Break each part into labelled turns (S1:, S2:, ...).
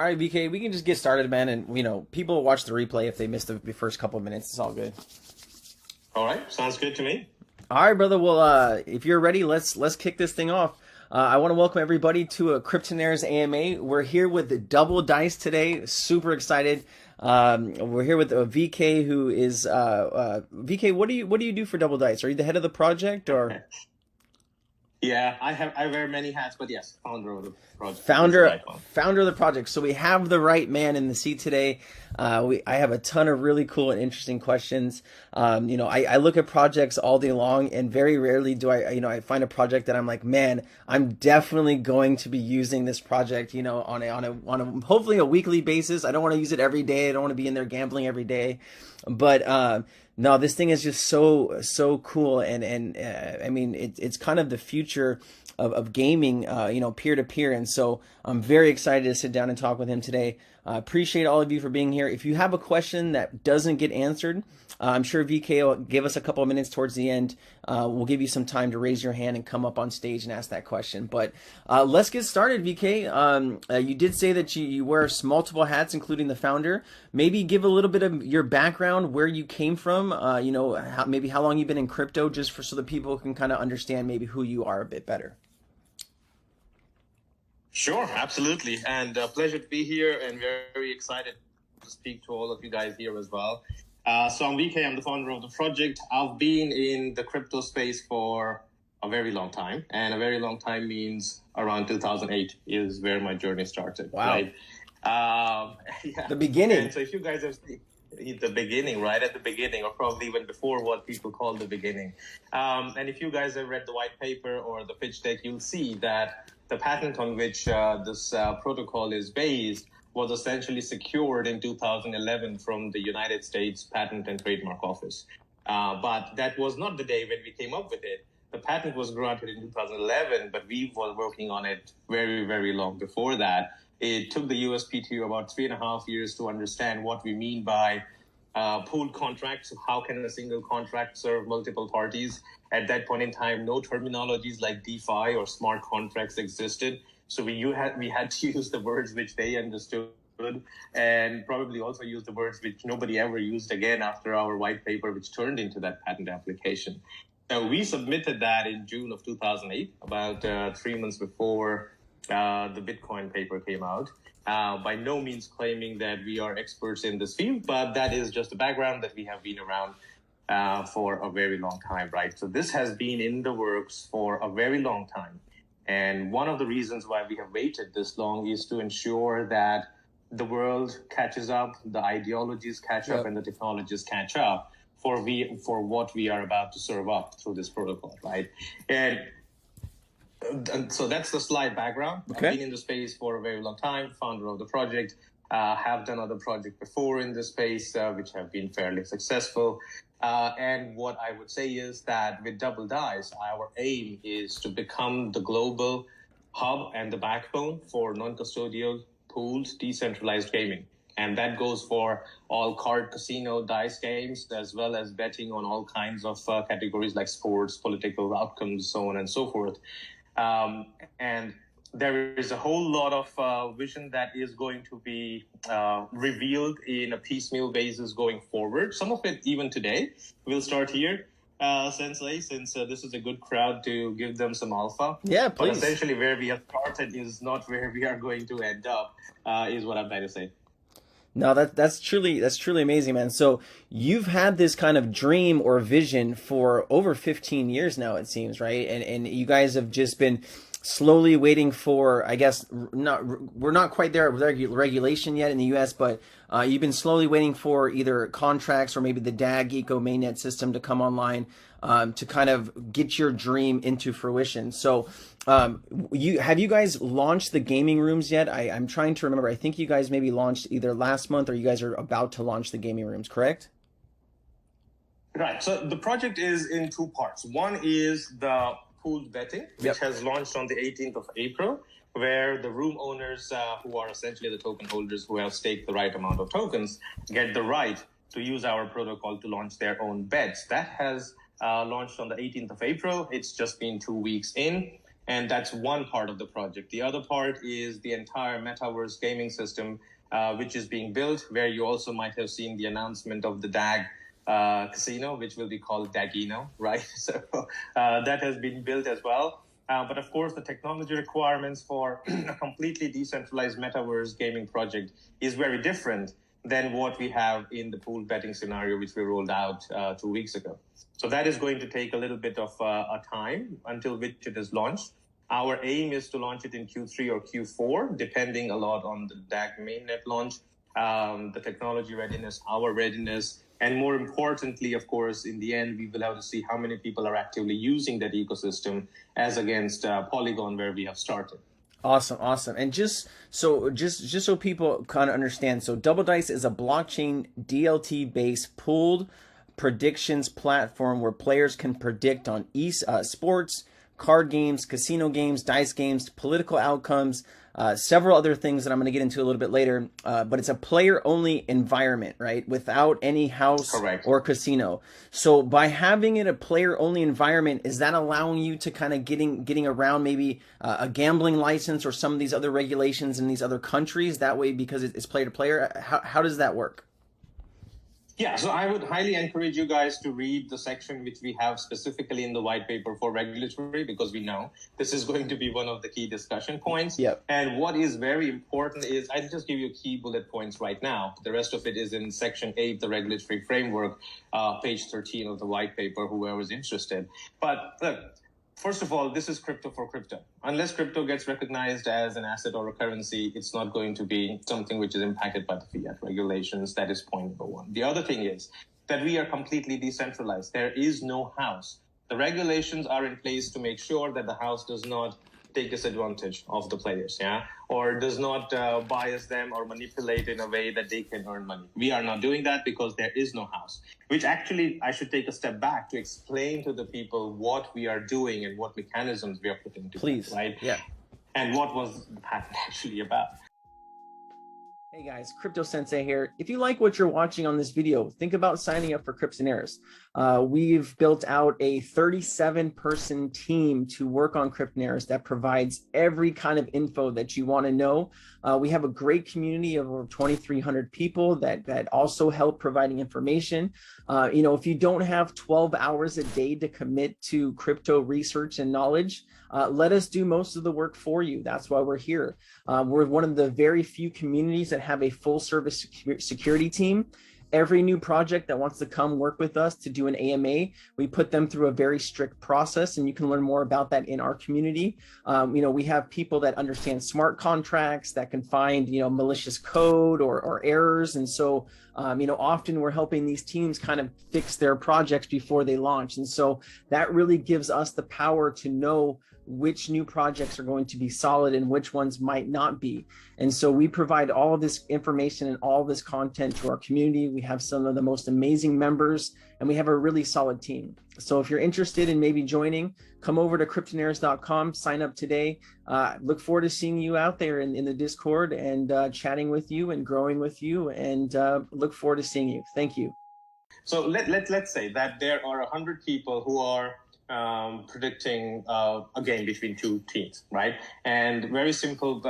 S1: All right, VK, we can just get started, man. And, people will watch the replay if they missed the first couple of minutes. It's all good.
S2: All right. Sounds good to me.
S1: All right, brother. Well, if you're ready, let's kick this thing off. I want to welcome everybody to a Cryptonairz AMA. We're here with the DoubleDice today. Super excited. We're here with VK, who is VK. What do you do for DoubleDice? Are you the head of the project or?
S2: Yeah, I wear many hats, but yes, founder of the project.
S1: Founder of the project. So we have the right man in the seat today. I have a ton of really cool and interesting questions. I look at projects all day long, and very rarely do I find a project that I'm like, man, I'm definitely going to be using this project, on a hopefully a weekly basis. I don't want to use it every day. I don't want to be in there gambling every day, but no, this thing is just so cool, and I mean it's kind of the future of gaming, peer to peer, and so I'm very excited to sit down and talk with him today. Appreciate all of you for being here. If you have a question that doesn't get answered, I'm sure VK will give us a couple of minutes towards the end. We'll give you some time to raise your hand and come up on stage and ask that question. But let's get started, VK. You did say that you wear multiple hats, including the founder. Maybe give a little bit of your background, where you came from, maybe how long you've been in crypto, just so that people can kind of understand maybe who you are a bit better.
S2: Sure, absolutely. And pleasure to be here, and very excited to speak to all of you guys here as well. So I'm VK, I'm the founder of the project. I've been in the crypto space for a very long time, and a very long time means around 2008 is where my journey started.
S1: Wow.
S2: Right? Yeah.
S1: The beginning.
S2: And so if you guys have seen the beginning, right at the beginning, or probably even before what people call the beginning. And if you guys have read the white paper or the pitch deck, you'll see that the patent on which this protocol is based was essentially secured in 2011 from the United States Patent and Trademark Office. But that was not the day when we came up with it. The patent was granted in 2011, but we were working on it very, very long before that. It took the USPTO about 3.5 years to understand what we mean by pooled contracts. How can a single contract serve multiple parties? At that point in time, no terminologies like DeFi or smart contracts existed. So we had to use the words which they understood, and probably also use the words which nobody ever used again after our white paper, which turned into that patent application. So we submitted that in June of 2008, about 3 months before the Bitcoin paper came out. By no means claiming that we are experts in this field, but that is just the background that we have been around for a very long time, right? So this has been in the works for a very long time. And one of the reasons why we have waited this long is to ensure that the world catches up, the ideologies catch up, and the technologies catch up for what we are about to serve up through this protocol, right? And so that's the slide background.
S1: Okay.
S2: I've been in the space for a very long time, founder of the project, have done other projects before in this space, which have been fairly successful. And what I would say is that with DoubleDice, our aim is to become the global hub and the backbone for non-custodial, pooled, decentralized gaming. And that goes for all card, casino, dice games, as well as betting on all kinds of categories like sports, political outcomes, so on and so forth. And there is a whole lot of vision that is going to be revealed in a piecemeal basis going forward. Some of it even today. We'll start here, Sensei, since this is a good crowd to give them some alpha.
S1: Yeah, please.
S2: But essentially where we have started is not where we are going to end up, is what I'm trying to say.
S1: No, that's truly amazing, man. So you've had this kind of dream or vision for over 15 years now, it seems, right? And you guys have just been slowly waiting for, I guess, we're not quite there with regulation yet in the US, but you've been slowly waiting for either contracts or maybe the DAG Eco mainnet system to come online to kind of get your dream into fruition. So have you guys launched the gaming rooms yet? I'm trying to remember. I think you guys maybe launched either last month or you guys are about to launch the gaming rooms, correct?
S2: Right. So the project is in two parts. One is the pooled betting, which has launched on the 18th of April, where the room owners, who are essentially the token holders who have staked the right amount of tokens, get the right to use our protocol to launch their own bets. That has launched on the 18th of April. It's just been 2 weeks in. And that's one part of the project. The other part is the entire metaverse gaming system, which is being built, where you also might have seen the announcement of the DAG casino, which will be called Dagino, right? So that has been built as well. But of course, the technology requirements for a completely decentralized metaverse gaming project is very different than what we have in the pooled betting scenario, which we rolled out 2 weeks ago. So that is going to take a little bit of a time until which it is launched. Our aim is to launch it in Q3 or Q4, depending a lot on the DAG mainnet launch, the technology readiness, our readiness, and more importantly, of course, in the end, we will have to see how many people are actively using that ecosystem as against Polygon, where we have started.
S1: Awesome. And just so people kind of understand, so DoubleDice is a blockchain DLT based pooled predictions platform where players can predict on sports, card games, casino games, dice games, political outcomes, several other things that I'm going to get into a little bit later. But it's a player-only environment, right? Without any house
S2: Correct.
S1: or casino. So by having it a player-only environment, is that allowing you to kind of getting around maybe a gambling license or some of these other regulations in these other countries? That way, because it's player-to-player, how does that work?
S2: Yeah, so I would highly encourage you guys to read the section which we have specifically in the white paper for regulatory, because we know this is going to be one of the key discussion points.
S1: Yep.
S2: And what is very important is, I'll just give you key bullet points right now. The rest of it is in section 8, the regulatory framework, page 13 of the white paper, whoever is interested. But look, first of all, this is crypto for crypto. Unless crypto gets recognized as an asset or a currency, it's not going to be something which is impacted by the fiat regulations. That is point number one. The other thing is that we are completely decentralized. There is no house. The regulations are in place to make sure that the house does not take disadvantage of the players, or does not bias them or manipulate in a way that they can earn money. We are not doing that because there is no house, which actually I should take a step back to explain to the people what we are doing and what mechanisms we are putting together.
S1: Please.
S2: Right?
S1: Yeah.
S2: And what was the patent actually about.
S1: Hey guys, Crypto Sensei here. If you like what you're watching on this video, think about signing up for Cryptonairz. We've built out a 37-person team to work on Cryptonairz that provides every kind of info that you want to know. We have a great community of over 2,300 people that also help providing information. If you don't have 12 hours a day to commit to crypto research and knowledge, let us do most of the work for you. That's why we're here. We're one of the very few communities that have a full service security team. Every new project that wants to come work with us to do an AMA, we put them through a very strict process, and you can learn more about that in our community. We have people that understand smart contracts, that can find, malicious code or errors. And so, often we're helping these teams kind of fix their projects before they launch. And so that really gives us the power to know which new projects are going to be solid and which ones might not be. And so we provide all of this information and all of this content to our community. We have some of the most amazing members, and we have a really solid team. So if you're interested in maybe joining, come over to cryptonairz.com, sign up today. Look forward to seeing you out there in the Discord and chatting with you and growing with you, and look forward to seeing you. Thank you.
S2: So let's say that there are 100 people who are predicting a game between two teams, right? And very simple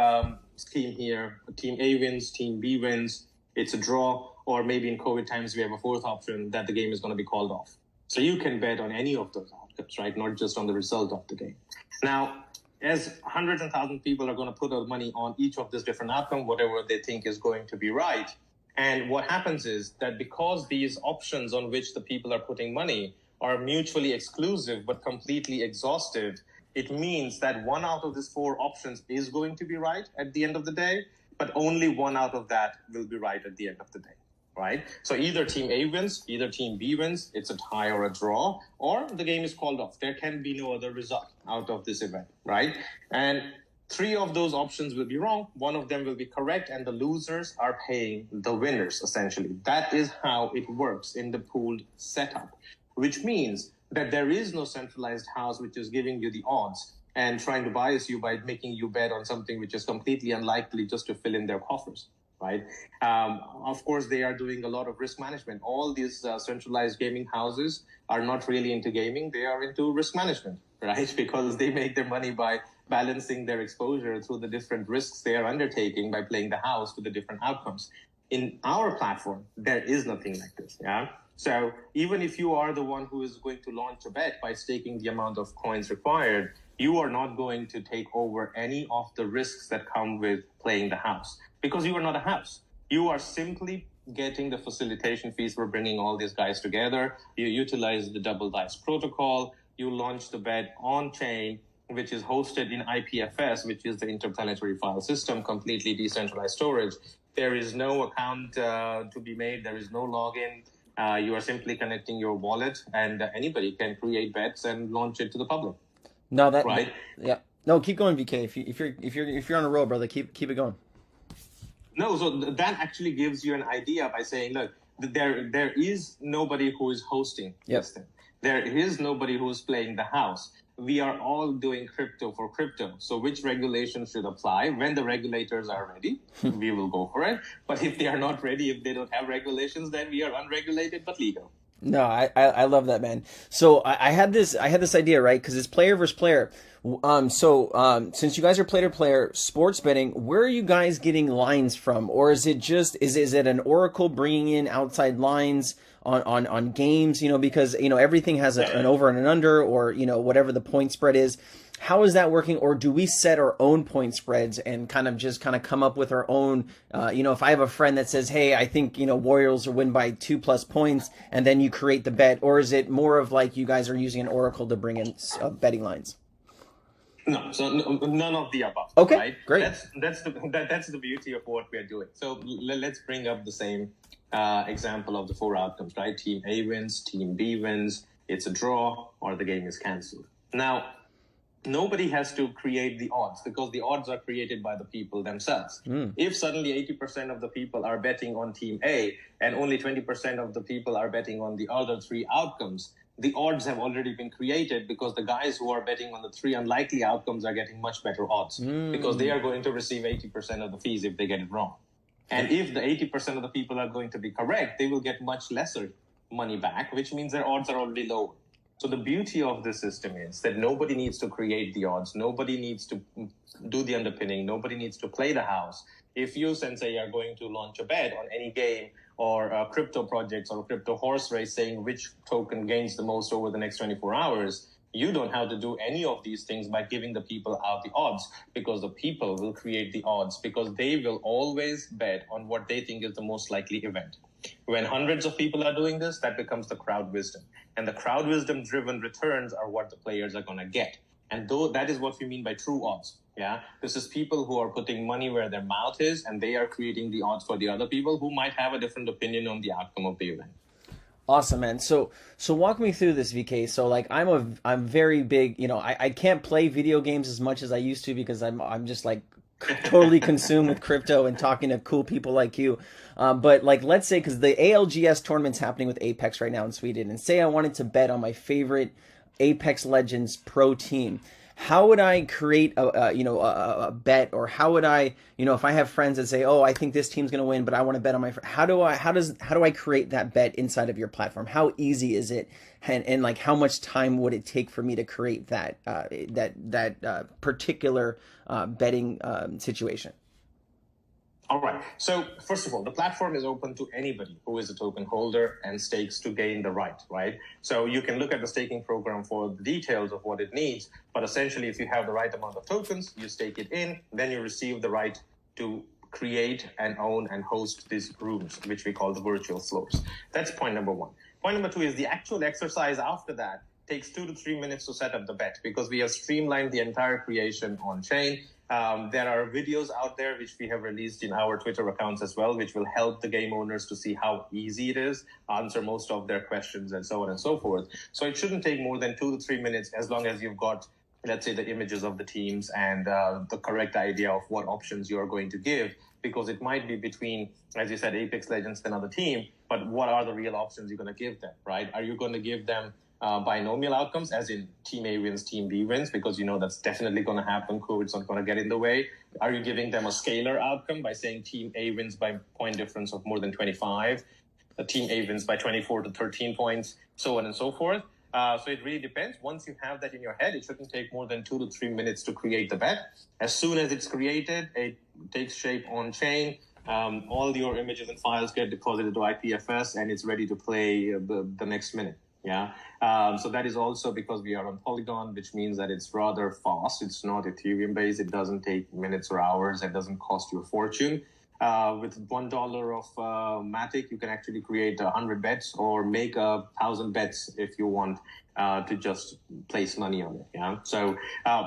S2: scheme here. Team A wins, Team B wins. It's a draw, or maybe in COVID times, we have a fourth option that the game is going to be called off. So you can bet on any of those outcomes, right? Not just on the result of the game. Now, as hundreds and thousands of people are going to put out money on each of these different outcomes, whatever they think is going to be right. And what happens is that because these options on which the people are putting money are mutually exclusive but completely exhaustive, it means that one out of these four options is going to be right at the end of the day, but only one out of that will be right at the end of the day, right? So either Team A wins, either Team B wins, it's a tie or a draw, or the game is called off. There can be no other result out of this event, right? And three of those options will be wrong, one of them will be correct, and the losers are paying the winners, essentially. That is how it works in the pooled setup, which means that there is no centralized house which is giving you the odds and trying to bias you by making you bet on something which is completely unlikely just to fill in their coffers, right? Of course, they are doing a lot of risk management. All these centralized gaming houses are not really into gaming. They are into risk management, right? Because they make their money by balancing their exposure through the different risks they are undertaking by playing the house to the different outcomes. In our platform, there is nothing like this. Yeah. So even if you are the one who is going to launch a bet by staking the amount of coins required, you are not going to take over any of the risks that come with playing the house, because you are not a house. You are simply getting the facilitation fees for bringing all these guys together. You utilize the DoubleDice protocol. You launch the bet on chain, which is hosted in IPFS, which is the interplanetary file system, completely decentralized storage. There is no account to be made. There is no login. You are simply connecting your wallet, and anybody can create bets and launch it to the public.
S1: No, that
S2: right.
S1: Yeah. No, keep going, VK. If you're on a roll, brother, keep it going.
S2: No, so that actually gives you an idea by saying, look, there is nobody who is hosting this thing. There is nobody who's playing the house. We are all doing crypto for crypto. So which regulations should apply? When the regulators are ready, we will go for it. But if they are not ready, if they don't have regulations, then we are unregulated but legal.
S1: No, I love that, man. So I had this idea, right? Because it's player versus player. Since you guys are player to player sports betting, where are you guys getting lines from? Or is it an oracle bringing in outside lines on games? Because everything has an over and an under, or whatever the point spread is. How is that working? Or do we set our own point spreads and kind of come up with our own, if I have a friend that says, hey, I think, Warriors will win by 2+ points, and then you create the bet, or is it more of like you guys are using an oracle to bring in betting lines?
S2: No, so none of the above.
S1: Okay,
S2: right?
S1: Great.
S2: That's the beauty of what we are doing. So let's bring up the same example of the 4 outcomes, right? Team A wins, Team B wins, it's a draw, or the game is cancelled. Now, nobody has to create the odds, because the odds are created by the people themselves. If suddenly 80% of the people are betting on Team A and only 20% of the people are betting on the other 3 outcomes, the odds have already been created, because the guys who are betting on the 3 unlikely outcomes are getting much better odds, because they are going to receive 80% of the fees if they get it wrong. And if the 80% of the people are going to be correct, they will get much lesser money back, which means their odds are already lower. So the beauty of the system is that nobody needs to create the odds. Nobody needs to do the underpinning. Nobody needs to play the house. If you, Sensei, are going to launch a bet on any game or crypto projects or crypto horse race saying which token gains the most over the next 24 hours, you don't have to do any of these things by giving the people out the odds, because the people will create the odds, because they will always bet on what they think is the most likely event. When hundreds of people are doing this, that becomes the crowd wisdom. And the crowd wisdom driven returns are what the players are going to get. And that is what we mean by true odds. Yeah, this is people who are putting money where their mouth is, and they are creating the odds for the other people who might have a different opinion on the outcome of the event.
S1: Awesome, man. So walk me through this, VK. So like I'm very big, I can't play video games as much as I used to, because I'm just like totally consumed with crypto and talking to cool people like you. But like, let's say, because the ALGS tournament's happening with Apex right now in Sweden, and say I wanted to bet on my favorite Apex Legends pro team. How would I create a bet, or how would I, if I have friends that say, oh, I think this team's going to win, but I want to bet on my friend, how do I create that bet inside of your platform? How easy is it? And like, how much time would it take for me to create that particular betting situation?
S2: All right. So first of all, the platform is open to anybody who is a token holder and stakes to gain the right? So you can look at the staking program for the details of what it needs. But essentially, if you have the right amount of tokens, you stake it in, then you receive the right to create and own and host these rooms, which we call the virtual floors. That's point number 1. Point number 2 is the actual exercise after that takes 2 to 3 minutes to set up the bet, because we have streamlined the entire creation on chain. There are videos out there which we have released in our Twitter accounts as well, which will help the game owners to see how easy it is, answer most of their questions, and so on and so forth. So it shouldn't take more than 2 to 3 minutes, as long as you've got, let's say, the images of the teams and the correct idea of what options you are going to give, because it might be between, as you said, Apex Legends and another team, but what are the real options you're going to give them, right? Are you going to give them binomial outcomes, as in Team A wins, Team B wins, because that's definitely going to happen. COVID's not going to get in the way. Are you giving them a scalar outcome by saying Team A wins by point difference of more than 25, Team A wins by 24 to 13 points, so on and so forth? So it really depends. Once you have that in your head, it shouldn't take more than 2 to 3 minutes to create the bet. As soon as it's created, it takes shape on chain. All your images and files get deposited to IPFS, and it's ready to play the next minute. Yeah. So that is also because we are on Polygon, which means that it's rather fast. It's not Ethereum based. It doesn't take minutes or hours. It doesn't cost you a fortune. With $1 of Matic, you can actually create 100 bets or make 1,000 bets if you want to just place money on it. Yeah. So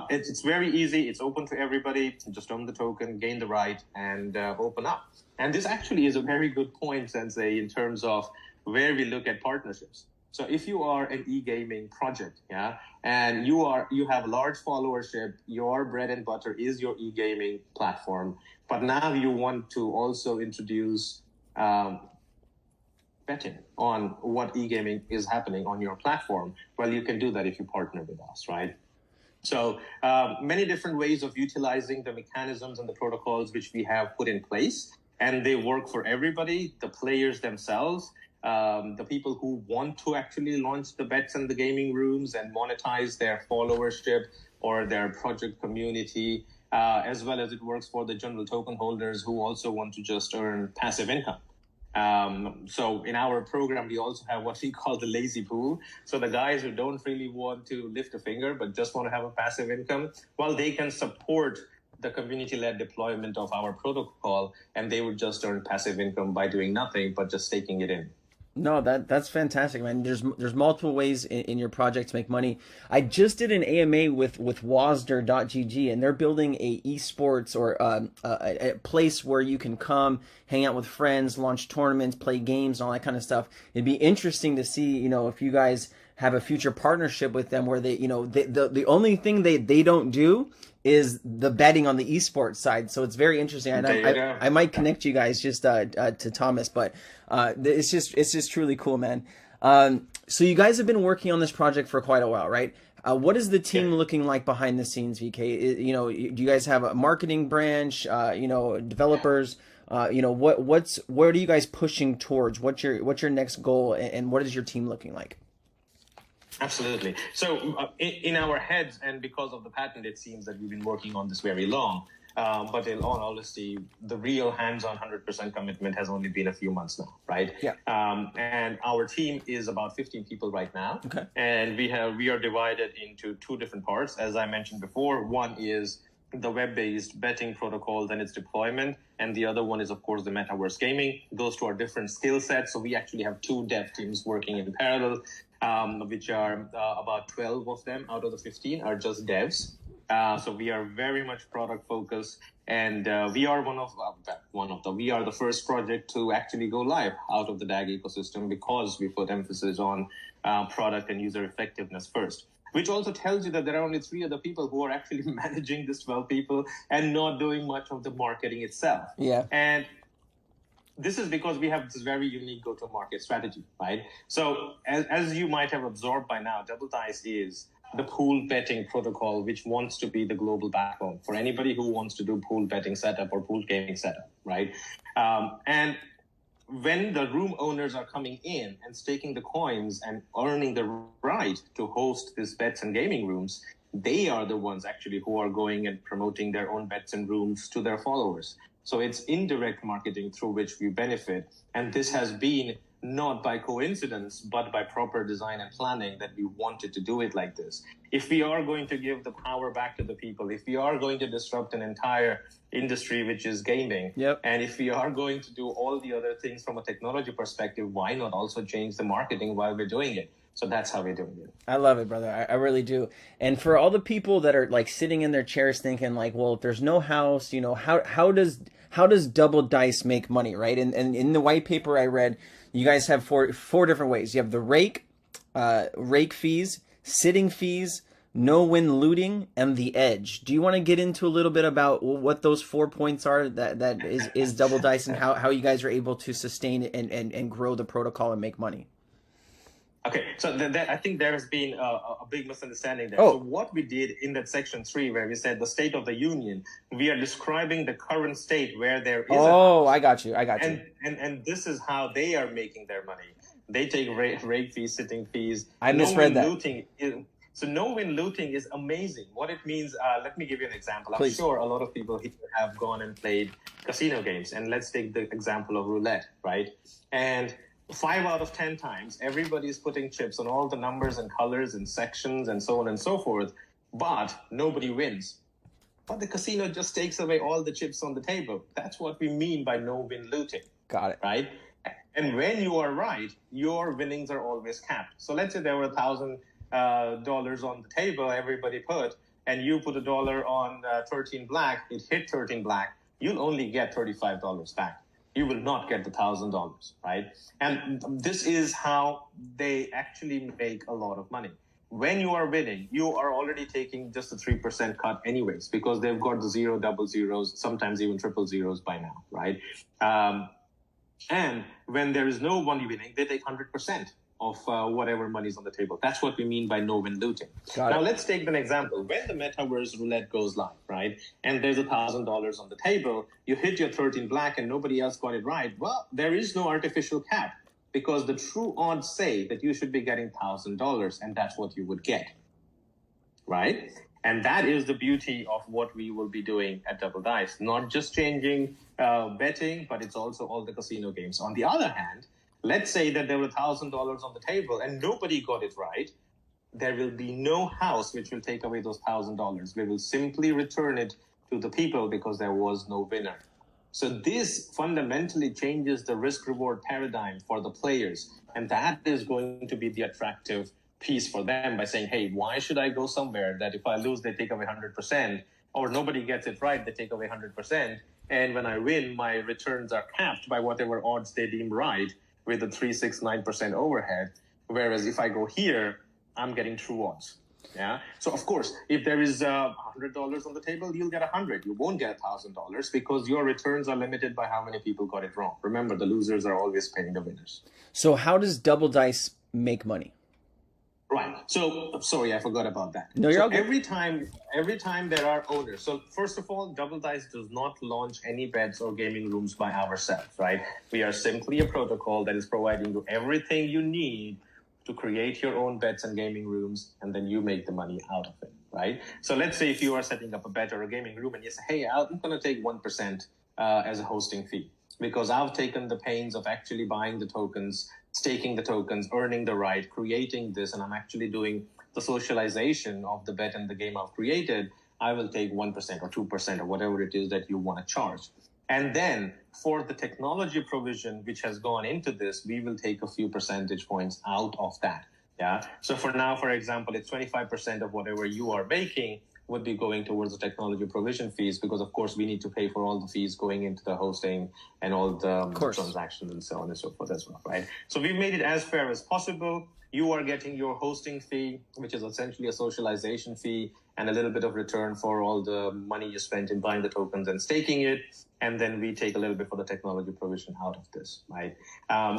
S2: it's very easy. It's open to everybody. Just own the token, gain the right, and open up. And this actually is a very good point, Sensei, in terms of where we look at partnerships. So if you are an e-gaming project, yeah, and you have large followership, your bread and butter is your e-gaming platform, but now you want to also introduce betting on what e-gaming is happening on your platform, well, you can do that if you partner with us, right? So many different ways of utilizing the mechanisms and the protocols which we have put in place, and they work for everybody, the players themselves, the people who want to actually launch the bets in the gaming rooms and monetize their followership or their project community, as well as it works for the general token holders who also want to just earn passive income. So in our program, we also have what we call the lazy pool. So the guys who don't really want to lift a finger, but just want to have a passive income, well, they can support the community-led deployment of our protocol, and they would just earn passive income by doing nothing, but just staking it in.
S1: No, that's fantastic, man. There's multiple ways in your project to make money. I just did an AMA with Wasder.gg, and they're building a esports or a place where you can come, hang out with friends, launch tournaments, play games, all that kind of stuff. It'd be interesting to see, if you guys have a future partnership with them where they, the only thing they don't do is the betting on the esports side. So it's very interesting. And I might connect you guys just to Thomas, but it's just truly cool, man. So you guys have been working on this project for quite a while, right? What is the team looking like behind the scenes, VK? Do you guys have a marketing branch? Developers? What are you guys pushing towards? What's your next goal, and what is your team looking like?
S2: Absolutely. So in our heads, and because of the patent, it seems that we've been working on this very long. But in all honesty, the real hands-on 100% commitment has only been a few months now, right?
S1: Yeah.
S2: And our team is about 15 people right now.
S1: Okay.
S2: And we are divided into 2 different parts. As I mentioned before, one is the web-based betting protocols and its deployment, and the other one is, of course, the metaverse gaming. Those 2 are different skill sets. So we actually have 2 dev teams working in parallel, which are about 12 of them out of the 15 are just devs. So we are very much product focused, and we are we are the first project to actually go live out of the DAG ecosystem because we put emphasis on product and user effectiveness first. Which also tells you that there are only 3 other people who are actually managing this 12 people and not doing much of the marketing itself.
S1: Yeah.
S2: And this is because we have this very unique go-to-market strategy, right? So as you might have absorbed by now, DoubleDice is the pool betting protocol, which wants to be the global backbone for anybody who wants to do pool betting setup or pool gaming setup, right? And when the room owners are coming in and staking the coins and earning the right to host these bets and gaming rooms, they are the ones actually who are going and promoting their own bets and rooms to their followers. So it's indirect marketing through which we benefit. And this has been not by coincidence, but by proper design and planning that we wanted to do it like this. If we are going to give the power back to the people, if we are going to disrupt an entire industry, which is gaming, and if we are going to do all the other things from a technology perspective, why not also change the marketing while we're doing it? So that's how we're doing it.
S1: I love it, brother. I really do. And for all the people that are like sitting in their chairs thinking like, well, if there's no house, how does DoubleDice make money, right? And in the white paper I read, you guys have four different ways. You have the rake fees, sitting fees, no-win looting, and the edge. Do you want to get into a little bit about what those 4 points are that is DoubleDice and how you guys are able to sustain and grow the protocol and make money?
S2: Okay, so I think there has been a big misunderstanding there. So what we did in that section 3, where we said the state of the union, we are describing the current state where there is
S1: I got you.
S2: And this is how they are making their money. They take rake fees, sitting fees.
S1: I misread that.
S2: So no-win looting is amazing. What it means, let me give you an example.
S1: Please.
S2: I'm sure a lot of people here have gone and played casino games. And let's take the example of roulette, right? And 5 out of 10 times, everybody is putting chips on all the numbers and colors and sections and so on and so forth, but nobody wins. But the casino just takes away all the chips on the table. That's what we mean by no-win looting.
S1: Got it.
S2: Right? And when you are right, your winnings are always capped. So let's say there were $1,000 on the table, everybody put, and you put $1 on 13 black, it hit 13 black, you'll only get $35 back. You will not get the $1,000, right? And this is how they actually make a lot of money. When you are winning, you are already taking just a 3% cut anyways, because they've got the 0, double zeros, sometimes even triple zeros by now, right? And when there is no money winning, they take 100% of whatever money's on the table. That's what we mean by no-win looting. Now, let's take an example. When the metaverse roulette goes live, right, and there's $1,000 on the table, you hit your 13 black and nobody else got it right. Well, there is no artificial cap, because the true odds say that you should be getting $1,000, and that's what you would get, right? And that is the beauty of what we will be doing at DoubleDice. Not just changing betting, but it's also all the casino games. On the other hand, let's say that there were $1,000 on the table and nobody got it right. There will be no house which will take away those $1,000. We will simply return it to the people because there was no winner. So this fundamentally changes the risk-reward paradigm for the players. And that is going to be the attractive piece for them by saying, hey, why should I go somewhere that if I lose, they take away 100%, or nobody gets it right, they take away 100%. And when I win, my returns are capped by whatever odds they deem right with a 369% overhead. Whereas if I go here, I'm getting true odds. Yeah. So of course, if there is $100 on the table, you'll get 100. You won't get $1,000 because your returns are limited by how many people got it wrong. Remember, the losers are always paying the winners.
S1: So how does DoubleDice make money?
S2: Right. So sorry, I forgot about that.
S1: No, you're
S2: so
S1: okay.
S2: every time there are owners. So first of all, DoubleDice does not launch any bets or gaming rooms by ourselves, right? We are simply a protocol that is providing you everything you need to create your own bets and gaming rooms, and then you make the money out of it, right? So let's say if you are setting up a bet or a gaming room and you say, hey, I'm going to take 1% as a hosting fee because I've taken the pains of actually buying the tokens, staking the tokens, earning the right, creating this, and I'm actually doing the socialization of the bet and the game I've created, I will take 1% or 2% or whatever it is that you want to charge. And then for the technology provision, which has gone into this, we will take a few percentage points out of that. Yeah. So for now, for example, it's 25% of whatever you are making would be going towards the technology provision fees, because of course we need to pay for all the fees going into the hosting and all the transactions and so on and so forth as well, right? So we've made it as fair as possible. You are getting your hosting fee, which is essentially a socialization fee, and a little bit of return for all the money you spent in buying the tokens and staking it. And then we take a little bit for the technology provision out of this, right?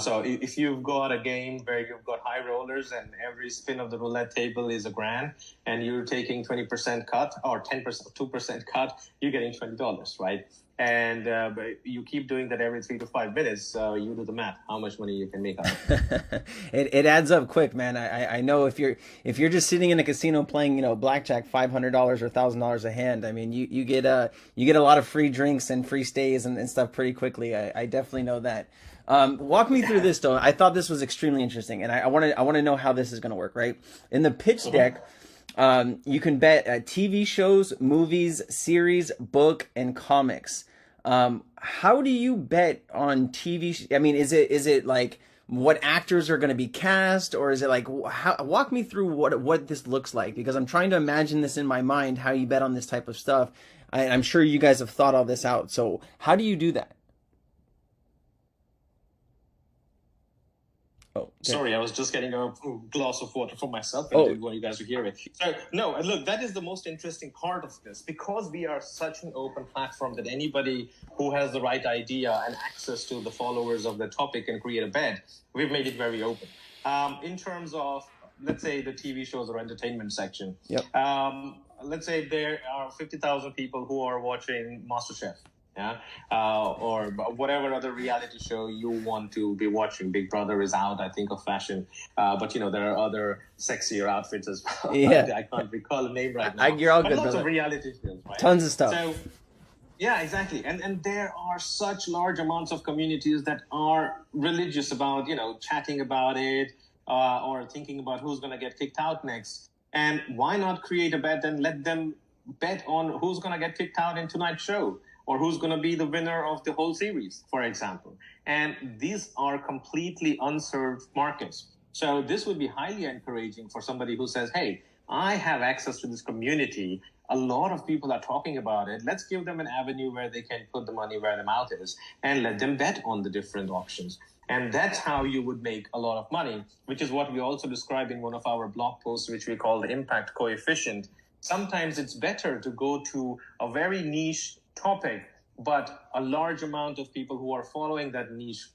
S2: So if you've got a game where you've got high rollers and every spin of the roulette table is $1,000 and you're taking 20% cut or 10%, 2% cut, you're getting $20, right? And you keep doing that every 3 to 5 minutes. You do the math, how much money you can make out of it.
S1: It adds up quick, man. I know if you're just sitting in a casino playing, blackjack, $500 or $1,000 a hand, I mean, you get a lot of free drinks and free stays and stuff pretty quickly. I definitely know that. Walk me through this though. I thought this was extremely interesting, and I want to know how this is going to work. Right in the pitch deck. You can bet TV shows, movies, series, book, and comics. How do you bet on TV? I mean, is it like what actors are going to be cast, or is it like walk me through what this looks like, because I'm trying to imagine this in my mind, how you bet on this type of stuff. I'm sure you guys have thought all this out. So how do you do that?
S2: Oh, sorry, I was just getting a glass of water for myself and didn't want you guys to hear it. So, no, look, that is the most interesting part of this, because we are such an open platform that anybody who has the right idea and access to the followers of the topic can create a bet. We've made it very open. In terms of, let's say, the TV shows or entertainment section, let's say there are 50,000 people who are watching MasterChef. Yeah, or whatever other reality show you want to be watching. Big Brother is out, I think, of fashion, but there are other sexier outfits as well.
S1: Yeah,
S2: I can't recall a name right now,
S1: you're all
S2: but
S1: good,
S2: lots of
S1: brother.
S2: reality shows, right?
S1: Tons of stuff.
S2: So yeah, exactly. And there are such large amounts of communities that are religious about, chatting about it, or thinking about who's going to get kicked out next. And why not create a bet and let them bet on who's going to get kicked out in tonight's show, or who's going to be the winner of the whole series, for example. And these are completely unserved markets. So this would be highly encouraging for somebody who says, hey, I have access to this community. A lot of people are talking about it. Let's give them an avenue where they can put the money where the mouth is and let them bet on the different auctions. And that's how you would make a lot of money, which is what we also describe in one of our blog posts, which we call the impact coefficient. Sometimes it's better to go to a very niche topic, but a large amount of people who are following that niche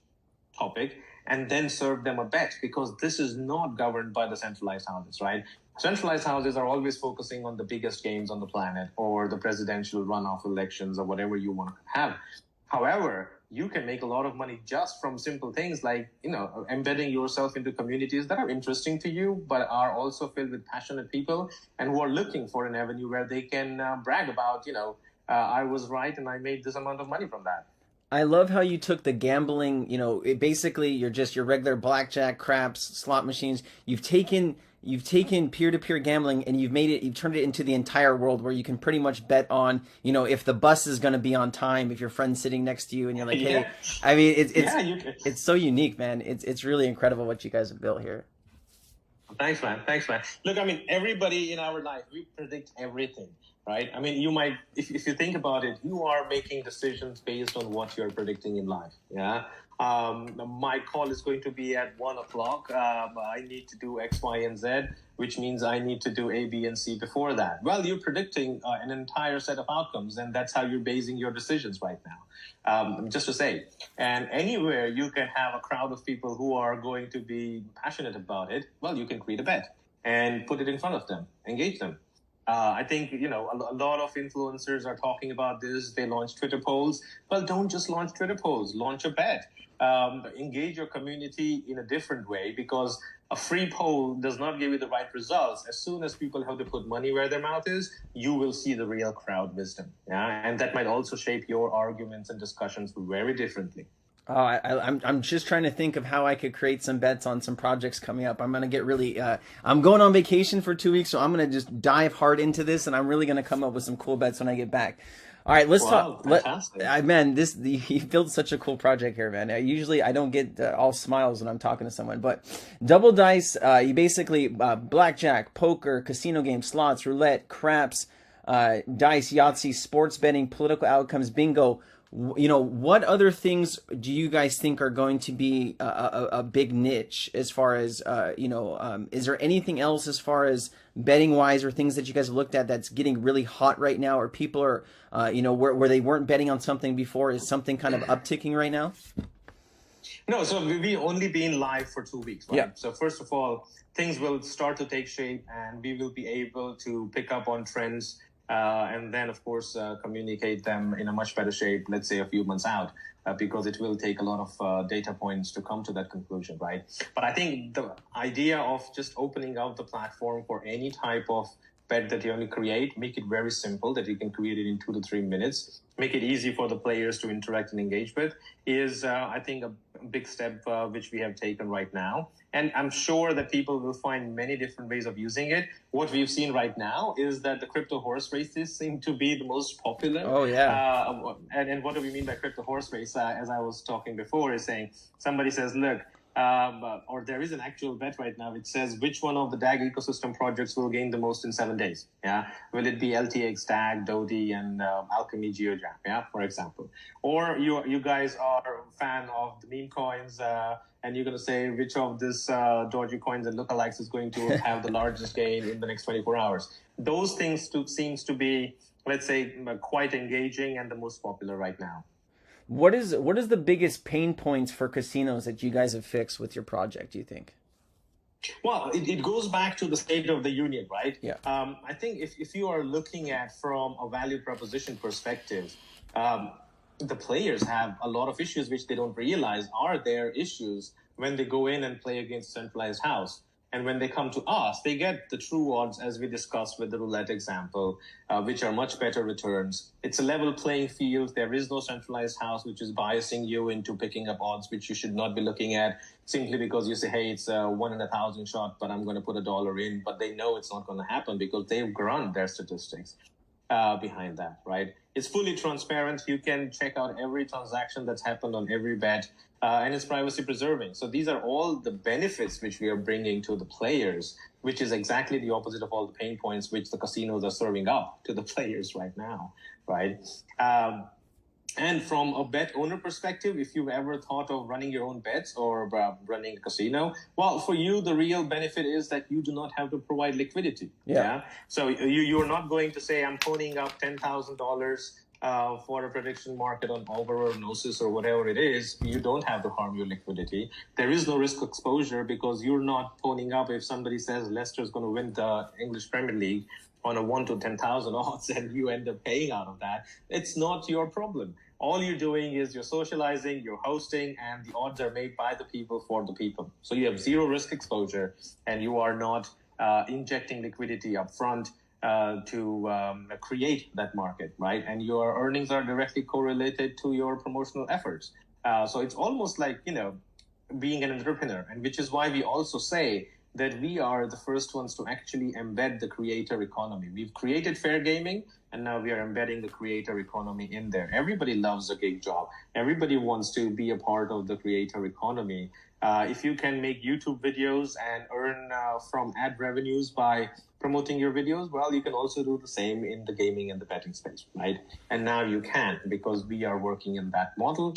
S2: topic, and then serve them a bet, because this is not governed by the centralized houses, right? Centralized houses are always focusing on the biggest games on the planet, or the presidential runoff elections, or whatever you want to have. However, you can make a lot of money just from simple things like, embedding yourself into communities that are interesting to you, but are also filled with passionate people and who are looking for an avenue where they can brag about, I was right and I made this amount of money from that.
S1: I love how you took the gambling, basically you're just your regular blackjack, craps, slot machines. You've taken peer-to-peer gambling and you've turned it into the entire world where you can pretty much bet on, if the bus is going to be on time, if your friend's sitting next to you and you're like, hey,
S2: Yeah.
S1: I mean, it's
S2: Yeah, you can.
S1: it's so unique, man. It's really incredible what you guys have built here.
S2: Thanks, man. Thanks, man. Look, I mean, everybody in our life, we predict everything, right? I mean, you might, if you think about it, you are making decisions based on what you're predicting in life. Yeah. My call is going to be at 1:00. I need to do X, Y, and Z, which means I need to do A, B, and C before that. Well, you're predicting an entire set of outcomes, and that's how you're basing your decisions right now. Just to say, and anywhere you can have a crowd of people who are going to be passionate about it, well, you can create a bet and put it in front of them, engage them. I think, a lot of influencers are talking about this. They launch Twitter polls. Well, don't just launch Twitter polls. Launch a bet. Engage your community in a different way, because a free poll does not give you the right results. As soon as people have to put money where their mouth is, you will see the real crowd wisdom. Yeah? And that might also shape your arguments and discussions very differently.
S1: Oh, I'm just trying to think of how I could create some bets on some projects coming up. I'm gonna get really. I'm going on vacation for 2 weeks, so I'm gonna just dive hard into this, and I'm really gonna come up with some cool bets when I get back. All right, let's talk.
S2: Fantastic.
S1: Man, you built such a cool project here, man. Usually, I don't get all smiles when I'm talking to someone, but DoubleDice, you basically blackjack, poker, casino games, slots, roulette, craps, dice, Yahtzee, sports betting, political outcomes, bingo. What other things do you guys think are going to be a big niche as far as, is there anything else as far as betting wise, or things that you guys have looked at that's getting really hot right now, or people are, where they weren't betting on something before? Is something kind of upticking right now?
S2: No, so we've only been live for 2 weeks, right?
S1: Yeah.
S2: So first of all, things will start to take shape, and we will be able to pick up on trends, and then, of course, communicate them in a much better shape, let's say a few months out, because it will take a lot of data points to come to that conclusion, right? But I think the idea of just opening up the platform for any type of bet that you only create, make it very simple, that you can create it in 2 to 3 minutes, make it easy for the players to interact and engage with, is, I think, a big step which we have taken right now. And I'm sure that people will find many different ways of using it. What we've seen right now is that the crypto horse races seem to be the most popular.
S1: Oh, yeah.
S2: And what do we mean by crypto horse race? As I was talking before, is saying somebody says, look, or there is an actual bet right now which says which one of the DAG ecosystem projects will gain the most in 7 days. Yeah, will it be LTX, DAG, Dodi, and Alchemy GeoJam? Yeah, for example. Or you guys are a fan of the meme coins, and you're going to say which of this dodgy coins and lookalikes is going to have the largest gain in the next 24 hours. Those things seems to be, let's say, quite engaging and the most popular right now.
S1: What is the biggest pain points for casinos that you guys have fixed with your project, do you think?
S2: Well, it goes back to the State of the Union, right?
S1: Yeah.
S2: I think if you are looking at from a value proposition perspective, the players have a lot of issues which they don't realize are their issues when they go in and play against a centralized house. And when they come to us, they get the true odds, as we discussed with the roulette example, which are much better returns. It's a level playing field. There is no centralized house which is biasing you into picking up odds which you should not be looking at simply because you say, hey, it's a 1 in 1,000 shot, but I'm going to put $1 in. But they know it's not going to happen because they've run their statistics behind that, right? It's fully transparent. You can check out every transaction that's happened on every bet, and it's privacy preserving. So these are all the benefits which we are bringing to the players, which is exactly the opposite of all the pain points which the casinos are serving up to the players right now, right? And from a bet owner perspective, if you've ever thought of running your own bets or running a casino, well, for you, the real benefit is that you do not have to provide liquidity. Yeah. So you're not going to say, I'm ponying up $10,000 for a prediction market on over or Gnosis or whatever it is. You don't have to harm your liquidity. There is no risk exposure because you're not ponying up if somebody says Leicester's going to win the English Premier League on a 1 to 10,000 odds and you end up paying out of that. It's not your problem. All you're doing is you're socializing, you're hosting, and the odds are made by the people for the people. So you have zero risk exposure, and you are not injecting liquidity up front to create that market, right? And your earnings are directly correlated to your promotional efforts. So it's almost like, being an entrepreneur, and which is why we also say that we are the first ones to actually embed the creator economy. We've created fair gaming, and now we are embedding the creator economy in there. Everybody loves a gig job. Everybody wants to be a part of the creator economy. If you can make YouTube videos and earn from ad revenues by promoting your videos, well, you can also do the same in the gaming and the betting space, right? And now you can, because we are working in that model.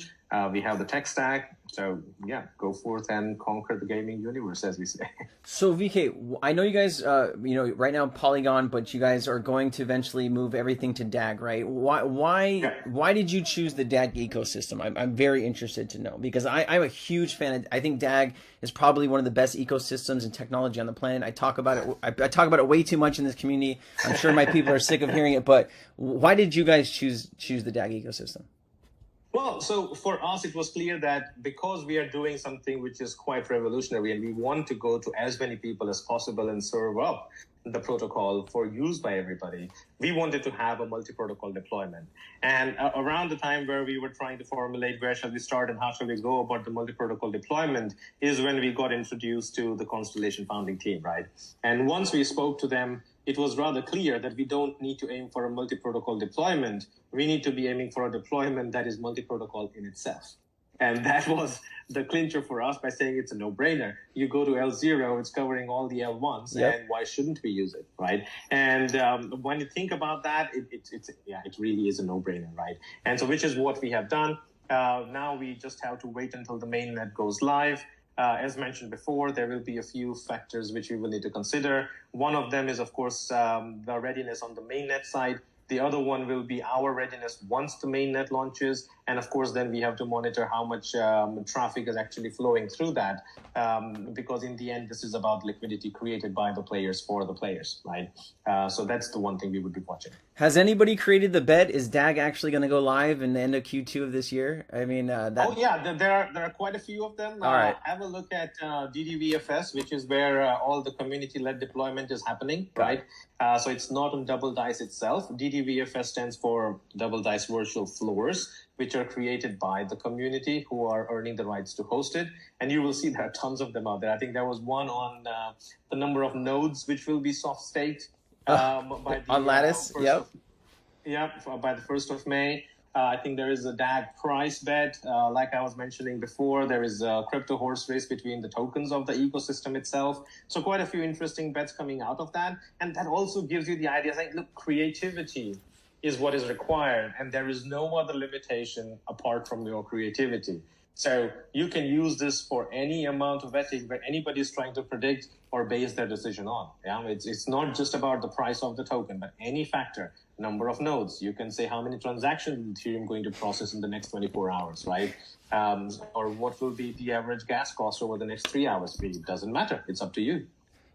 S2: We have the tech stack. So yeah, go forth and conquer the gaming universe, as we say.
S1: So VK, I know you guys, right now Polygon, but you guys are going to eventually move everything to DAG, right? Why did you choose the DAG ecosystem? I'm very interested to know, because I'm a huge fan. I think DAG is probably one of the best ecosystems and technology on the planet. I talk about it. I talk about it way too much in this community. I'm sure my people are sick of hearing it, but why did you guys choose the DAG ecosystem?
S2: Well, so for us, it was clear that because we are doing something which is quite revolutionary and we want to go to as many people as possible and serve up the protocol for use by everybody, we wanted to have a multi-protocol deployment. And around the time where we were trying to formulate where shall we start and how shall we go about the multi-protocol deployment is when we got introduced to the Constellation founding team, right? And once we spoke to them, it was rather clear that we don't need to aim for a multi-protocol deployment. We need to be aiming for a deployment that is multi-protocol in itself. And that was the clincher for us by saying it's a no-brainer. You go to L0, it's covering all the L1s, and why shouldn't we use it, right? And when you think about that, it really is a no-brainer, right? And so which is what we have done. Now we just have to wait until the mainnet goes live. As mentioned before, there will be a few factors which we will need to consider. One of them is, of course, the readiness on the mainnet side. The other one will be our readiness once the mainnet launches. And of course, then we have to monitor how much traffic is actually flowing through that. Because in the end, this is about liquidity created by the players for the players, right? So that's the one thing we would be watching.
S1: Has anybody created the bet? Is DAG actually going to go live in the end of Q2 of this year? I mean,
S2: Oh yeah, there are quite a few of them.
S1: All right.
S2: Have a look at DDVFS, which is where all the community-led deployment is happening, right? So it's not on DoubleDice itself. DDVFS stands for DoubleDice Virtual Floors, which are created by the community who are earning the rights to host it. And you will see there are tons of them out there. I think there was one on the number of nodes which will be soft staked by the,
S1: on Lattice.
S2: by the 1st of May. I think there is a DAG price bet. Like I was mentioning before, there is a crypto horse race between the tokens of the ecosystem itself. So quite a few interesting bets coming out of that. And that also gives you the idea, like, look, creativity is what is required. And there is no other limitation apart from your creativity. So you can use this for any amount of betting where anybody is trying to predict or base their decision on. Yeah, it's not just about the price of the token, but any factor, number of nodes. You can say how many transactions Ethereum going to process in the next 24 hours, right? Or what will be the average gas cost over the next 3 hours. It doesn't matter. It's up to you.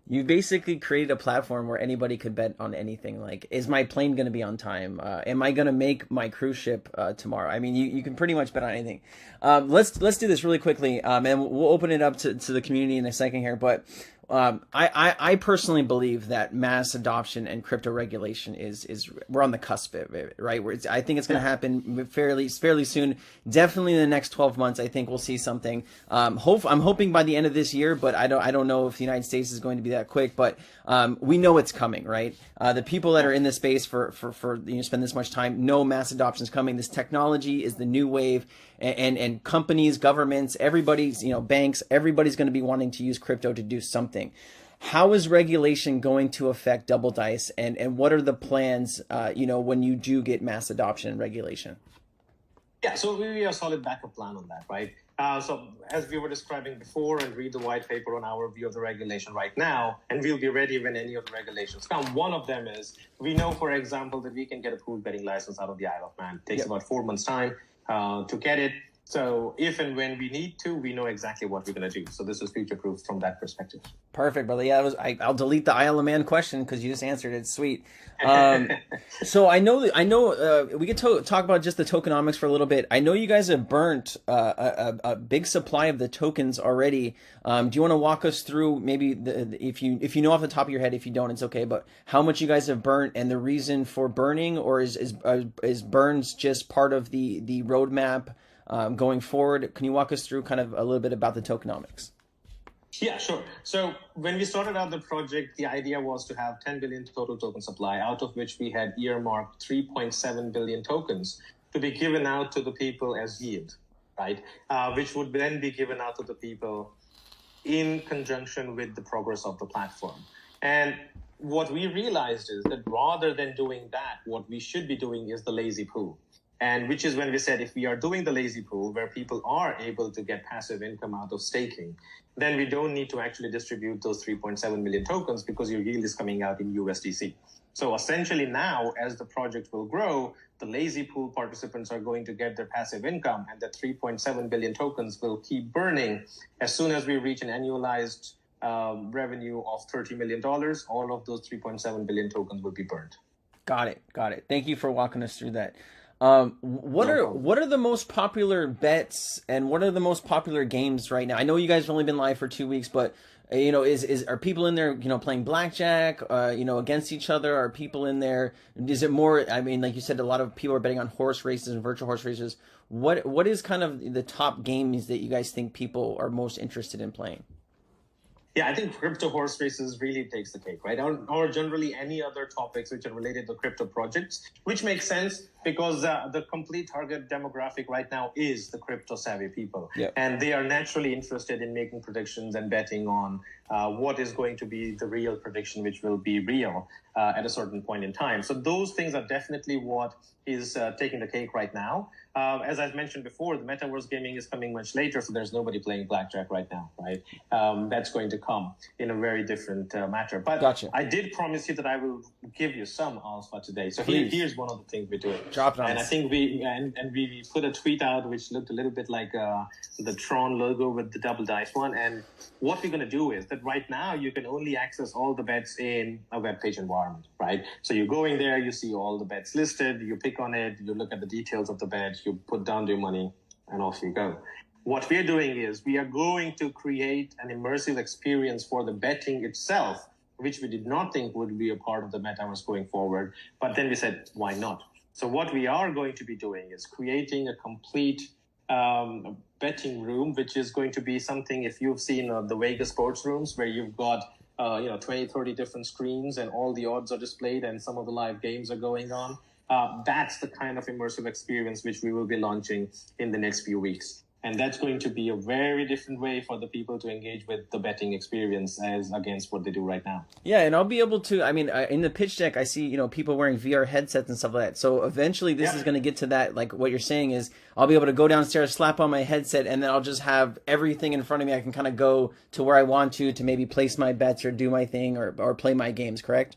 S1: You basically created a platform where anybody could bet on anything. Like, is my plane going to be on time? Am I going to make my cruise ship tomorrow? I mean, you can pretty much bet on anything. Let's do this really quickly, and we'll open it up to the community in a second here. But I personally believe that mass adoption and crypto regulation is we're on the cusp of it, right? I think it's going to happen fairly soon. Definitely in the next 12 months, I think we'll see something. I'm hoping by the end of this year, but I don't know if the United States is going to be that quick. But we know it's coming, right? The people that are in this space for spend this much time know mass adoption is coming. This technology is the new wave, and companies, governments, everybody's banks, everybody's going to be wanting to use crypto to do something. How is regulation going to affect DoubleDice, and what are the plans, when you do get mass adoption and regulation?
S2: Yeah, so we have a solid backup plan on that, right? So as we were describing before, and read the white paper on our view of the regulation right now, and we'll be ready when any of the regulations come. One of them is, we know, for example, that we can get a pooled betting license out of the Isle of Man. It takes about 4 months' time to get it. So if and when we need to, we know exactly what we're going to do. So this is future-proof from that perspective.
S1: Perfect, brother. Yeah, I'll delete the Isle of Man question because you just answered it. Sweet. So I know we could talk about just the tokenomics for a little bit. I know you guys have burnt a big supply of the tokens already. Do you want to walk us through maybe if you know off the top of your head? If you don't, it's okay. But how much you guys have burnt and the reason for burning, or is burns just part of the roadmap? Going forward, can you walk us through kind of a little bit about the tokenomics?
S2: Yeah, sure. So when we started out the project, the idea was to have 10 billion total token supply, out of which we had earmarked 3.7 billion tokens to be given out to the people as yield, right? Which would then be given out to the people in conjunction with the progress of the platform. And what we realized is that rather than doing that, what we should be doing is the lazy pool. And which is when we said, if we are doing the lazy pool where people are able to get passive income out of staking, then we don't need to actually distribute those 3.7 million tokens because your yield is coming out in USDC. So essentially now, as the project will grow, the lazy pool participants are going to get their passive income, and the 3.7 billion tokens will keep burning. As soon as we reach an annualized revenue of $30 million, all of those 3.7 billion tokens will be burned.
S1: Got it. Thank you for walking us through that. What are the most popular bets and what are the most popular games right now? I know you guys have only been live for 2 weeks, but are people in there, playing blackjack, against each other? Are people in there? Is it more, I mean, like you said, a lot of people are betting on horse races and virtual horse races. What is kind of the top games that you guys think people are most interested in playing?
S2: Yeah, I think crypto horse races really takes the cake, right? Or generally any other topics which are related to crypto projects, which makes sense because the complete target demographic right now is the crypto savvy people. Yep. And they are naturally interested in making predictions and betting on what is going to be the real prediction, which will be real at a certain point in time. So those things are definitely what is taking the cake right now. As I've mentioned before, the metaverse gaming is coming much later, so there's nobody playing blackjack right now, right? That's going to come in a very different matter. But gotcha. I did promise you that I will give you some alpha today. So here's one of the things we're doing.
S1: Drop it on.
S2: And I think we put a tweet out which looked a little bit like the Tron logo with the DoubleDice one. And what we're going to do is that right now you can only access all the bets in a web page environment, right? So you're going there, you see all the bets listed, you pick on it, you look at the details of the bet, you put down your money, and off you go. What we're doing is we are going to create an immersive experience for the betting itself, which we did not think would be a part of the metaverse going forward. But then we said, why not? So what we are going to be doing is creating a complete betting room, which is going to be something, if you've seen the Vegas sports rooms, where you've got 20, 30 different screens and all the odds are displayed and some of the live games are going on. That's the kind of immersive experience which we will be launching in the next few weeks. And that's going to be a very different way for the people to engage with the betting experience as against what they do right now.
S1: Yeah, and I'll be able to, in the pitch deck, I see, people wearing VR headsets and stuff like that. So eventually this is going to get to that, like what you're saying is I'll be able to go downstairs, slap on my headset, and then I'll just have everything in front of me. I can kind of go to where I want to maybe place my bets or do my thing or play my games, correct?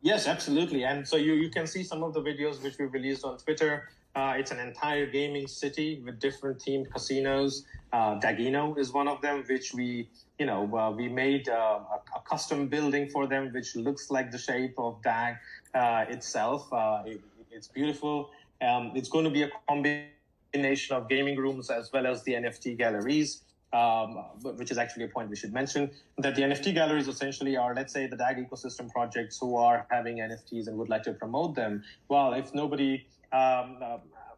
S2: Yes, absolutely. And so you can see some of the videos which we released on Twitter. It's an entire gaming city with different themed casinos. Dagino is one of them, which we made a custom building for them, which looks like the shape of Dag itself. It's beautiful. It's going to be a combination of gaming rooms as well as the NFT galleries. Which is actually a point we should mention, that the NFT galleries essentially are, let's say, the DAG ecosystem projects who are having NFTs and would like to promote them. Well, if nobody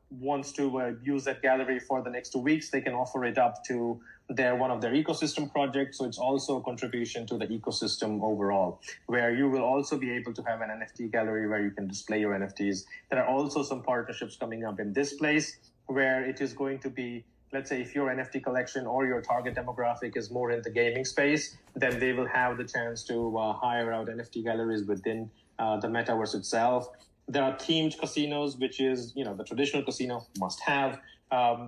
S2: wants to use that gallery for the next 2 weeks, they can offer it up to one of their ecosystem projects. So it's also a contribution to the ecosystem overall, where you will also be able to have an NFT gallery where you can display your NFTs. There are also some partnerships coming up in this place where it is going to be, let's say, if your NFT collection or your target demographic is more in the gaming space, then they will have the chance to hire out NFT galleries within the metaverse itself. There are themed casinos, which is, the traditional casino must have.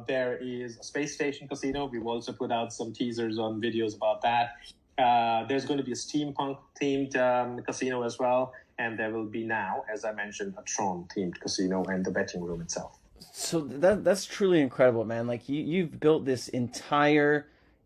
S2: There is a space station casino. We've also put out some teasers on videos about that. There's going to be a steampunk themed casino as well. And there will be now, as I mentioned, a Tron themed casino and the betting room itself.
S1: So that's truly incredible, man. Like you've built this entire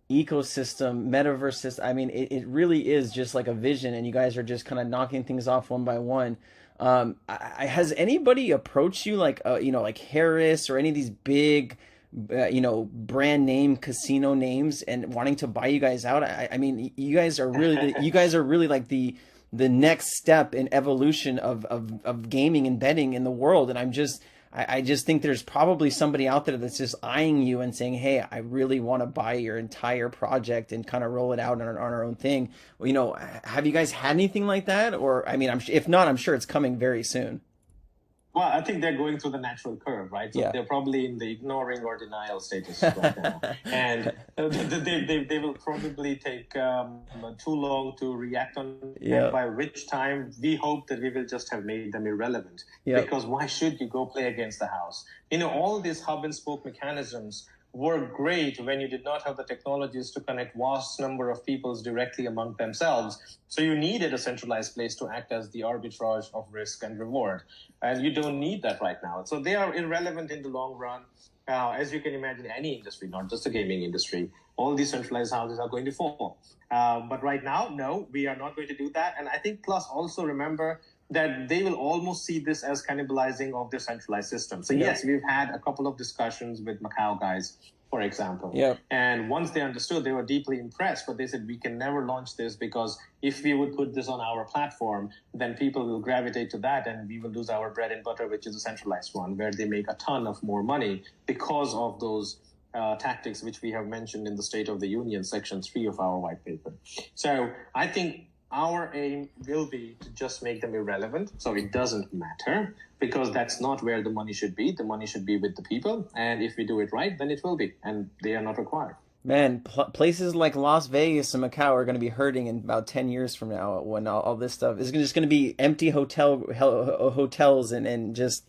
S1: ecosystem, metaverse system. I mean, it really is just like a vision, and you guys are just kind of knocking things off one by one. Has anybody approached you, like like Harris or any of these big, brand name casino names, and wanting to buy you guys out? I mean, you guys are really like the next step in evolution of gaming and betting in the world, and I just think there's probably somebody out there that's just eyeing you and saying, hey, I really want to buy your entire project and kind of roll it out on our own thing. Well, have you guys had anything like that? Or, I mean, if not, I'm sure it's coming very soon.
S2: Well, I think they're going through the natural curve, right? So
S1: Yeah.
S2: They're probably in the ignoring or denial status right now. And they will probably take too long to react on it,
S1: Yeah.
S2: by which time we hope that we will just have made them irrelevant.
S1: Yeah.
S2: Because why should you go play against the house? All these hub and spoke mechanisms were great when you did not have the technologies to connect vast number of peoples directly among themselves. So you needed a centralized place to act as the arbitrage of risk and reward. And you don't need that right now. So they are irrelevant in the long run. As you can imagine, any industry, not just the gaming industry, all these centralized houses are going to fall. But right now, no, we are not going to do that. And I think plus also remember that they will almost see this as cannibalizing of their centralized system. So yes, we've had a couple of discussions with Macau guys, for example.
S1: Yeah.
S2: And once they understood, they were deeply impressed, but they said, we can never launch this because if we would put this on our platform, then people will gravitate to that and we will lose our bread and butter, which is a centralized one, where they make a ton of more money because of those tactics, which we have mentioned in the State of the Union, Section 3 of our white paper. So I think our aim will be to just make them irrelevant. So it doesn't matter, because that's not where the money should be. The money should be with the people. And if we do it right, then it will be. And they are not required.
S1: Man, places like Las Vegas and Macau are going to be hurting in about 10 years from now when all this stuff is just going to be empty hotels and just,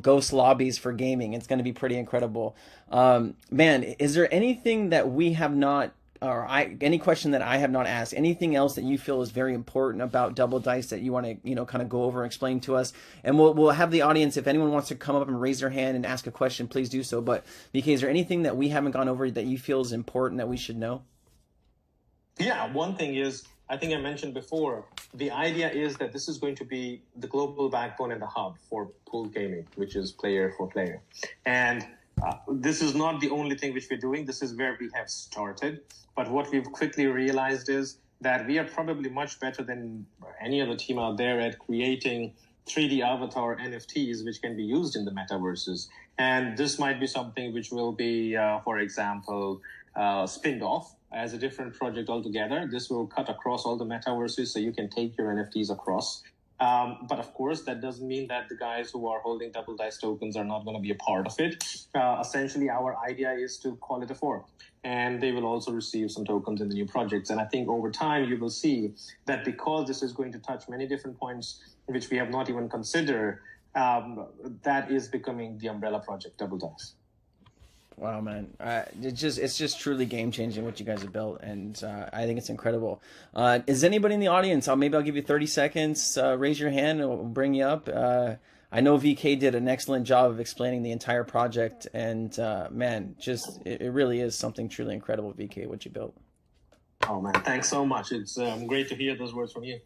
S1: ghost lobbies for gaming. It's going to be pretty incredible. Man, is there anything that we have not, any question that I have not asked, anything else that you feel is very important about DoubleDice that you want to, kind of go over and explain to us? And we'll have the audience, if anyone wants to come up and raise their hand and ask a question, please do so. But BK, is there anything that we haven't gone over that you feel is important that we should know?
S2: Yeah, one thing is, I think I mentioned before, the idea is that this is going to be the global backbone and the hub for pooled gaming, which is player for player. And this is not the only thing which we're doing. This is where we have started. But what we've quickly realized is that we are probably much better than any other team out there at creating 3D avatar NFTs, which can be used in the metaverses. And this might be something which will be, for example, spinned off as a different project altogether. This will cut across all the metaverses, so you can take your NFTs across. But of course, that doesn't mean that the guys who are holding DoubleDice tokens are not going to be a part of it. Essentially, our idea is to call it a fork, and they will also receive some tokens in the new projects. And I think over time, you will see that because this is going to touch many different points which we have not even considered, that is becoming the umbrella project, DoubleDice.
S1: Wow, man. It's just truly game changing what you guys have built, and I think it's incredible. Is anybody in the audience? Maybe I'll give you 30 seconds. Raise your hand, and we'll bring you up. I know VK did an excellent job of explaining the entire project, and man, just it really is something truly incredible, VK, what you built.
S2: Oh man, thanks so much. It's great to hear those words from you.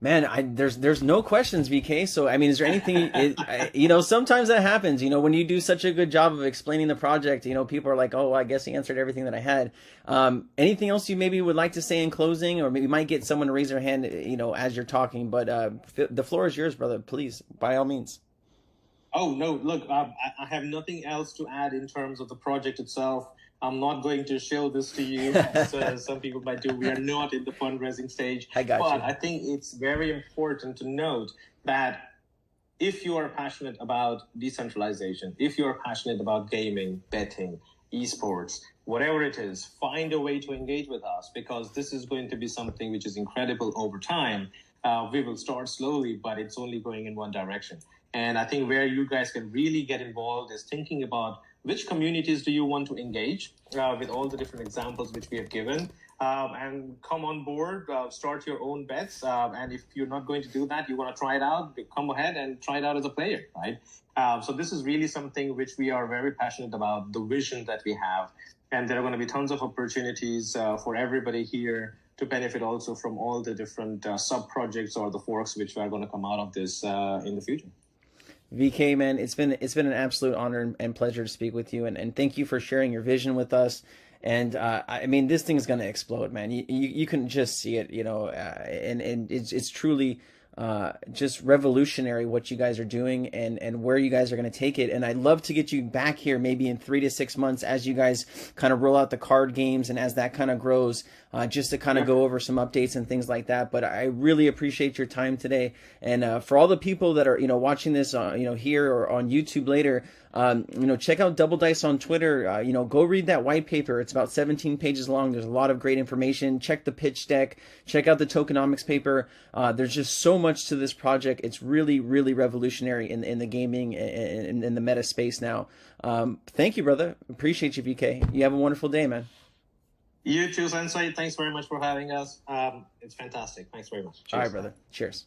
S1: Man, there's no questions, VK. So, I mean, is there anything, you know, sometimes that happens, you know, when you do such a good job of explaining the project, you know, people are like, oh, I guess he answered everything that I had. Anything else you maybe would like to say in closing, or maybe you might get someone to raise their hand, you know, as you're talking, but the floor is yours, brother, please, by all means.
S2: Oh, no, look, I have nothing else to add in terms of the project itself. I'm not going to show this to you, as some people might do. We are not in the fundraising stage.
S1: I got you.
S2: But I think it's very important to note that if you are passionate about decentralization, if you are passionate about gaming, betting, esports, whatever it is, find a way to engage with us, because this is going to be something which is incredible over time. We will start slowly, but it's only going in one direction. And I think where you guys can really get involved is thinking about which communities do you want to engage with all the different examples which we have given, and come on board, start your own bets. And if you're not going to do that, you want to try it out, come ahead and try it out as a player, right? So this is really something which we are very passionate about, the vision that we have. And there are going to be tons of opportunities for everybody here to benefit also from all the different sub-projects or the forks which are going to come out of this in the future.
S1: VK, man, it's been an absolute honor and pleasure to speak with you, and thank you for sharing your vision with us. And I mean, this thing is going to explode, man. You can just see it, you know, and it's truly just revolutionary what you guys are doing and where you guys are going to take it. And I'd love to get you back here maybe in 3 to 6 months as you guys kind of roll out the card games and as that kind of grows, just to kind of go over some updates and things like that. But I really appreciate your time today. And for all the people that are, you know, watching this, you know, here or on YouTube later, you know, check out DoubleDice on Twitter. You know, go read that white paper. It's about 17 pages long. There's a lot of great information. Check the pitch deck. Check out the tokenomics paper. There's just so much to this project. It's really, really revolutionary in the gaming and in the meta space now. Thank you, brother. Appreciate you, VK. You have a wonderful day, man.
S2: You too, Sensei. Thanks very much for having us. It's fantastic. Thanks very much. Cheers.
S1: All right, brother. Cheers.